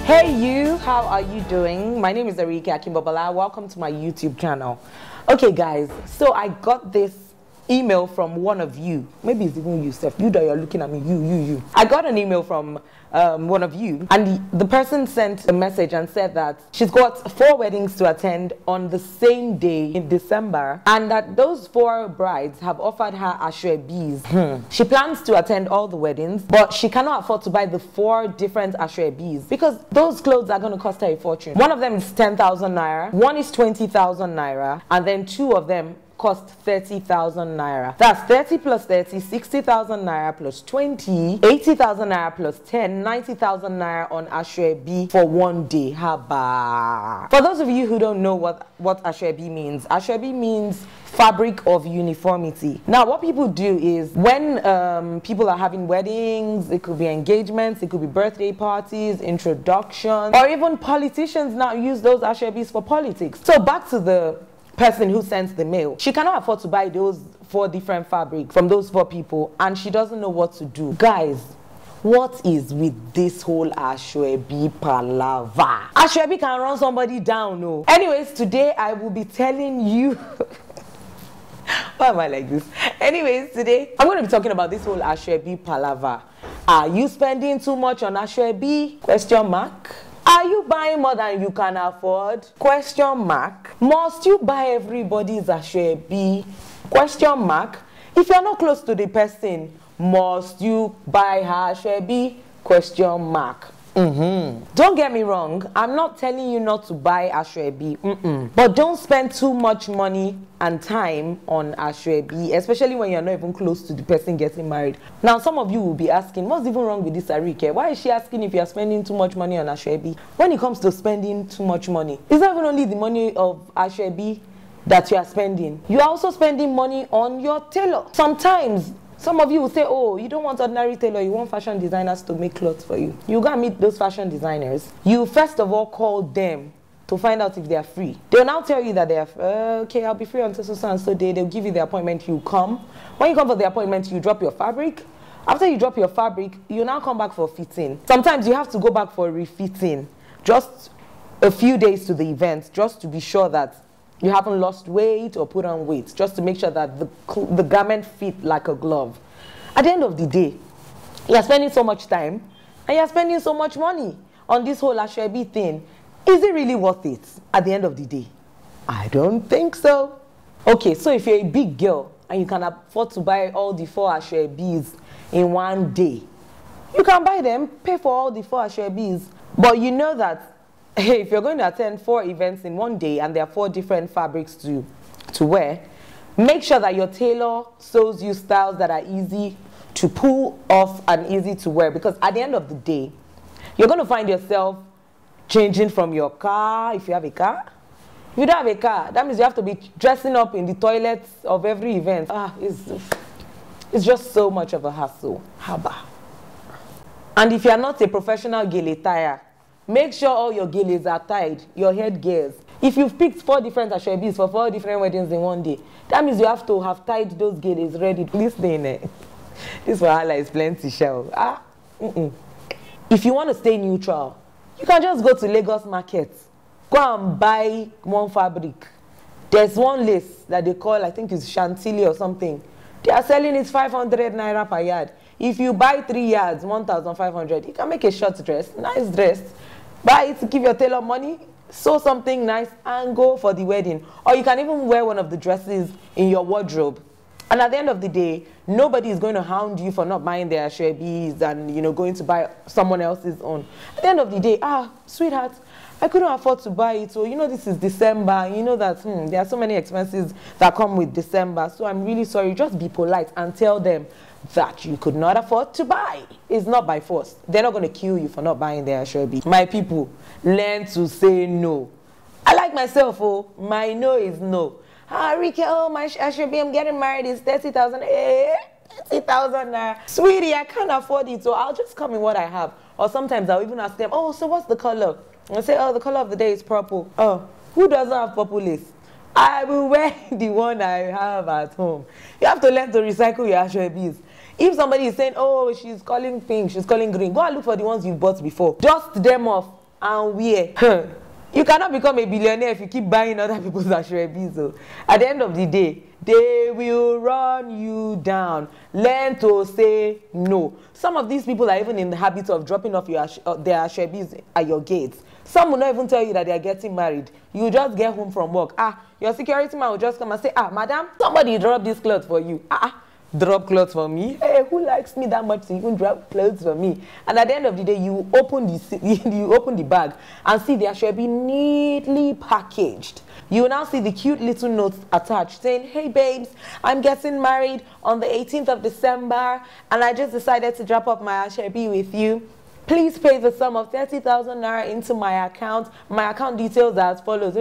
Hey you, how are you doing? My name is Ariyike Akinbobola. Welcome to my YouTube channel. Okay guys, so I got this email from one of you. Maybe it's even you, Steph. You that you're looking at me. You. I got an email from one of you, and the person sent a message and said that she's got 4 weddings to attend on the same day in December, and that those 4 brides have offered her Aso Ebis. She plans to attend all the weddings, but she cannot afford to buy the 4 different Aso Ebis because those clothes are going to cost her a fortune. One of them is 10,000 naira, one is 20,000 naira, and then 2 of them cost 30,000 naira. That's 30 plus 30, 60,000 naira plus 20, 80,000 naira plus 10, 90,000 naira on Aso Ebi for one day. Haba. For those of you who don't know what Aso Ebi means means fabric of uniformity. Now, what people do is when people are having weddings, it could be engagements, it could be birthday parties, introductions, or even politicians now use those Aso Ebis for politics. So back to the person who sends the mail. She cannot afford to buy those 4 different fabrics from those 4 people, and she doesn't know what to do. Guys, what is with this whole Aso Ebi palaver? Aso Ebi can run somebody down, no. Anyways, today I will be telling you why am I like this? Anyways, today I'm going to be talking about this whole Aso Ebi palaver. Are you spending too much on Aso Ebi? Question mark. Are you buying more than you can afford? Question mark. Must you buy everybody's Aso Ebi? Question mark. If you're not close to the person, must you buy her Aso Ebi? Question mark. Don't get me wrong, I'm not telling you not to buy Aso Ebi, but don't spend too much money and time on Aso Ebi, especially when you're not even close to the person getting married. Now, some of you will be asking, what's even wrong with this Ariyike? Why is she asking if you're spending too much money on Aso Ebi? When it comes to spending too much money, it's not even only the money of Aso Ebi that you are spending. You are also spending money on your tailor. Sometimes some of you will say, oh, you don't want ordinary tailor, you want fashion designers to make clothes for you. You go and meet those fashion designers. You first of all call them to find out if they are free. They'll now tell you that they are, okay, I'll be free until so and so day. They'll give you the appointment, you come. When you come for the appointment, you drop your fabric. After you drop your fabric, you now come back for fitting. Sometimes you have to go back for refitting, just a few days to the event, just to be sure that you haven't lost weight or put on weight, just to make sure that the garment fit like a glove. At the end of the day, you're spending so much time and you're spending so much money on this whole Aso Ebi thing. Is it really worth it at the end of the day? I don't think so. Okay, so if you're a big girl and you can afford to buy all the 4 Aso Ebis in one day, you can buy them, pay for all the 4 Aso Ebis. But you know that hey, if you're going to attend 4 events in one day and there are 4 different fabrics to wear, make sure that your tailor sews you styles that are easy to pull off and easy to wear, because at the end of the day, you're going to find yourself changing from your car if you have a car. If you don't have a car, that means you have to be dressing up in the toilets of every event. It's just so much of a hassle. Haba. And if you're not a professional gele tire, make sure all your geles are tied, your head gears. If you've picked 4 different Aso Ebis for 4 different weddings in one day, that means you have to have tied those geles ready. Please stay in there. This wahala is plenty, shall. If you want to stay neutral, you can just go to Lagos market. Go and buy one fabric. There's one lace that they call, I think it's Chantilly or something. They are selling it 500 naira per yard. If you buy 3 yards, 1,500, you can make a short dress, nice dress. Buy it, give your tailor money, sew something nice, and go for the wedding. Or you can even wear one of the dresses in your wardrobe. And at the end of the day, nobody is going to hound you for not buying their Aso Ebis and, you know, going to buy someone else's own. At the end of the day, sweetheart, I couldn't afford to buy it. So, you know, this is December. You know that there are so many expenses that come with December. So I'm really sorry. Just be polite and tell them that you could not afford to buy. It's not by force. They're not going to kill you for not buying their Aso Ebi. My people, learn to say no. I like myself, oh, my no is no. Ariyike, oh, my Aso Ebi, I'm getting married, it's 30,000. 30,000. Sweetie, I can't afford it, so I'll just come in what I have. Or sometimes I'll even ask them, oh, so what's the color? I say, oh, the color of the day is purple. Oh, who doesn't have purple lace? I will wear the one I have at home. You have to learn to recycle your Aso Ebis. If somebody is saying, oh, she's calling pink, she's calling green, go and look for the ones you've bought before. Dust them off. and wear. You cannot become a billionaire if you keep buying other people's Aso Ebis. So at the end of the day, they will run you down. Learn to say no. Some of these people are even in the habit of dropping off their Aso Ebis at your gates. Some will not even tell you that they are getting married. You just get home from work. Your security man will just come and say, madam, somebody dropped this cloth for you. Drop clothes for me? Hey, who likes me that much to even drop clothes for me? And at the end of the day, you open the bag and see the Aso Ebi neatly packaged. You will now see the cute little notes attached saying, hey babes, I'm getting married on the 18th of December and I just decided to drop off my Aso Ebi with you. Please pay the sum of 30,000 naira into my account. My account details are as follows.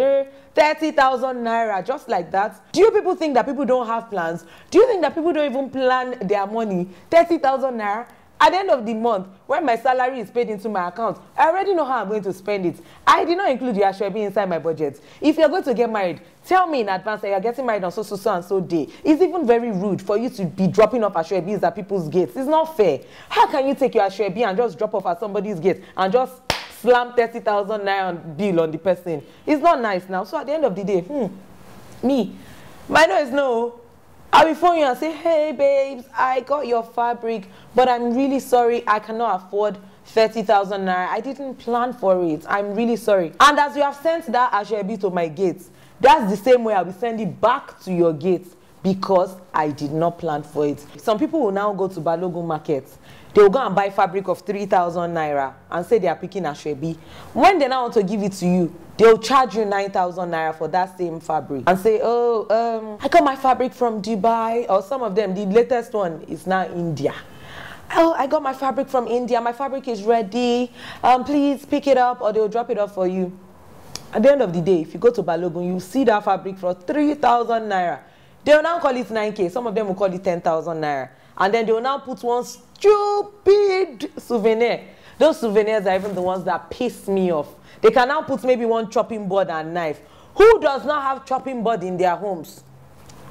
30,000 naira, just like that. Do you people think that people don't have plans? Do you think that people don't even plan their money? 30,000 naira. At the end of the month, when my salary is paid into my account, I already know how I'm going to spend it. I did not include the Aso Ebi inside my budget. If you're going to get married, tell me in advance that you're getting married on so and so day. It's even very rude for you to be dropping off Aso Ebis at people's gates. It's not fair. How can you take your Aso Ebi and just drop off at somebody's gate and just slam 30,000 naira bill on the person? It's not nice now. So at the end of the day, my no is no. I will phone you and say, hey babes, I got your fabric, but I'm really sorry, I cannot afford 30,000 naira. I didn't plan for it. I'm really sorry. And as you have sent that Aso Ebi to my gates, that's the same way I will send it back to your gates because I did not plan for it. Some people will now go to Balogun markets. They will go and buy fabric of 3,000 naira and say they are picking Aso Ebi. When they now want to give it to you, they'll charge you 9,000 naira for that same fabric and say, I got my fabric from Dubai, or some of them, the latest one is now India. Oh, I got my fabric from India. My fabric is ready. Please pick it up, or they'll drop it off for you. At the end of the day, if you go to Balogun, you see that fabric for 3,000 naira. They will now call it 9K. Some of them will call it 10,000 naira. And then they will now put one stupid souvenir. Those souvenirs are even the ones that piss me off. They can now put maybe one chopping board and knife. Who does not have chopping board in their homes?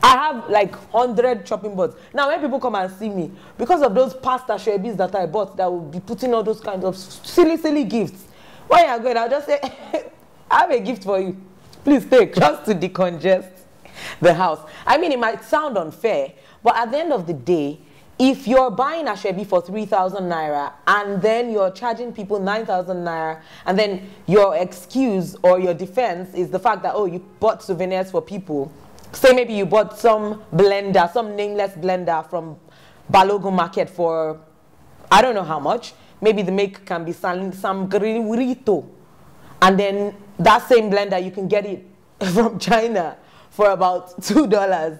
I have like 100 chopping boards. Now when people come and see me, because of those past Aso Ebis that I bought that will be putting all those kinds of silly gifts, when you are going, I'll just say, I have a gift for you. Please take, just to decongest the house. I mean, it might sound unfair, but at the end of the day, if you're buying Aso Ebi for 3,000 naira and then you're charging people 9,000 naira, and then your excuse or your defense is the fact that, oh, you bought souvenirs for people. Say maybe you bought some blender, some nameless blender from Balogun market for, I don't know how much. Maybe the make can be some grito. And then that same blender, you can get it from China for about $2.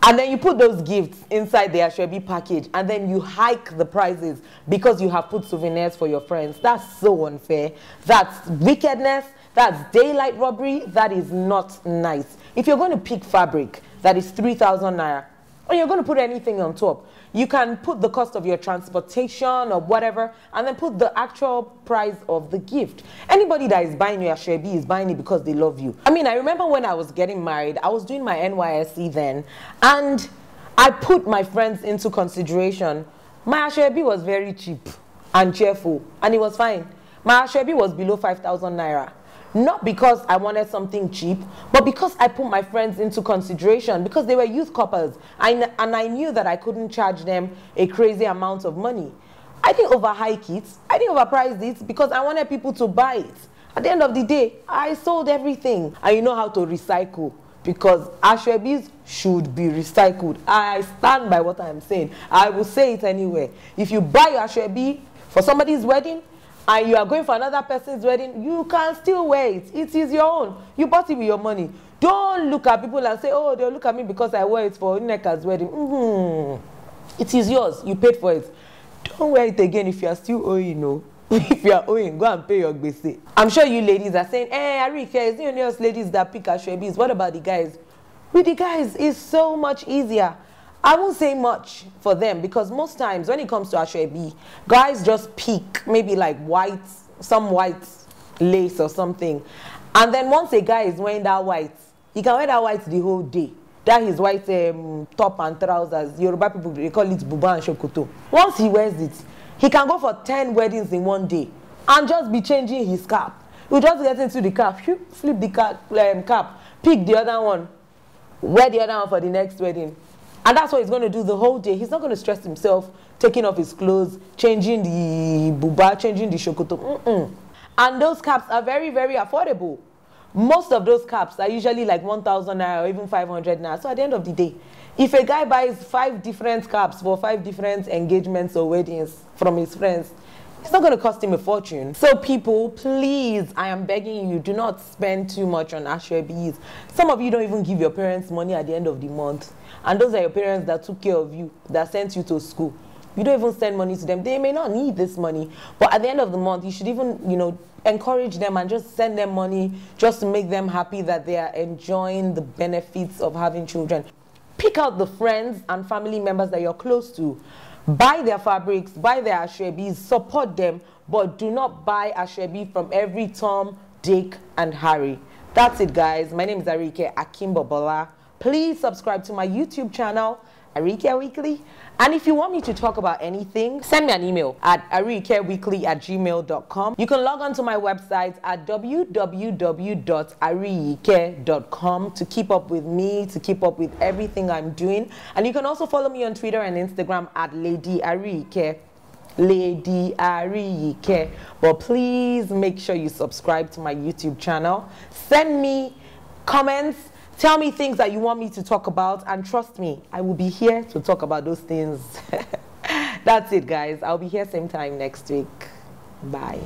And then you put those gifts inside the Aso Ebi package and then you hike the prices because you have put souvenirs for your friends. That's so unfair. That's wickedness. That's daylight robbery. That is not nice. If you're going to pick fabric that is 3,000 naira, or you're going to put anything on top, you can put the cost of your transportation or whatever, and then put the actual price of the gift. Anybody that is buying your Aso Ebi is buying it because they love you. I mean, I remember when I was getting married, I was doing my NYSC then, and I put my friends into consideration. My Aso Ebi was very cheap and cheerful, and it was fine. My Aso Ebi was below 5,000 naira. Not because I wanted something cheap, but because I put my friends into consideration, because they were youth couples, and I knew that I couldn't charge them a crazy amount of money. I didn't overhike it, I didn't overprice it, because I wanted people to buy it. At the end of the day, I sold everything. And you know how to recycle, because Aso Ebis should be recycled. I stand by what I'm saying. I will say it anyway. If you buy your Aso Ebi for somebody's wedding, and you are going for another person's wedding, you can still wear it. It is your own. You bought it with your money. Don't look at people and say, oh, they'll look at me because I wear it for Nneka's wedding. It is yours. You paid for it. Don't wear it again if you are still owing, no. If you are owing, go and pay your gbese. I'm sure you ladies are saying, hey, Ariyike, it's the only us ladies that pick Aso Ebis. What about the guys? With the guys, it's so much easier. I won't say much for them because most times when it comes to Aso Ebi, guys just pick maybe like some white lace or something. And then once a guy is wearing that white, he can wear that white the whole day. That is white top and trousers. Yoruba people, they call it buba and shokoto. Once he wears it, he can go for 10 weddings in one day. and just be changing his cap. He'll just get into the cap, flip the cap, pick the other one, wear the other one for the next wedding. And that's what he's going to do the whole day. He's not going to stress himself, taking off his clothes, changing the buba, changing the shokoto. And those caps are very, very affordable. Most of those caps are usually like 1,000 naira or even 500 naira. So at the end of the day, if a guy buys 5 different caps for 5 different engagements or weddings from his friends, it's not going to cost him a fortune. So people, please, I am begging you, do not spend too much on Aso Ebis. Some of you don't even give your parents money at the end of the month. And those are your parents that took care of you, that sent you to school. You don't even send money to them. They may not need this money. But at the end of the month, you should even, encourage them and just send them money just to make them happy that they are enjoying the benefits of having children. Pick out the friends and family members that you're close to. Buy their fabrics, buy their Aso Ebis, support them, but do not buy Aso Ebi from every Tom, Dick, and Harry. That's it, guys. My name is Ariyike Akinbobola. Please subscribe to my YouTube channel, Ariyike Weekly. And if you want me to talk about anything, send me an email at ariyikeweekly@gmail.com. You can log on to my website at www.ariyike.com to keep up with me, to keep up with everything I'm doing. And you can also follow me on Twitter and Instagram at Lady Ariyike. Lady Ariyike. But please make sure you subscribe to my YouTube channel. Send me comments. Tell me things that you want me to talk about, and trust me, I will be here to talk about those things. That's it, guys. I'll be here same time next week. Bye.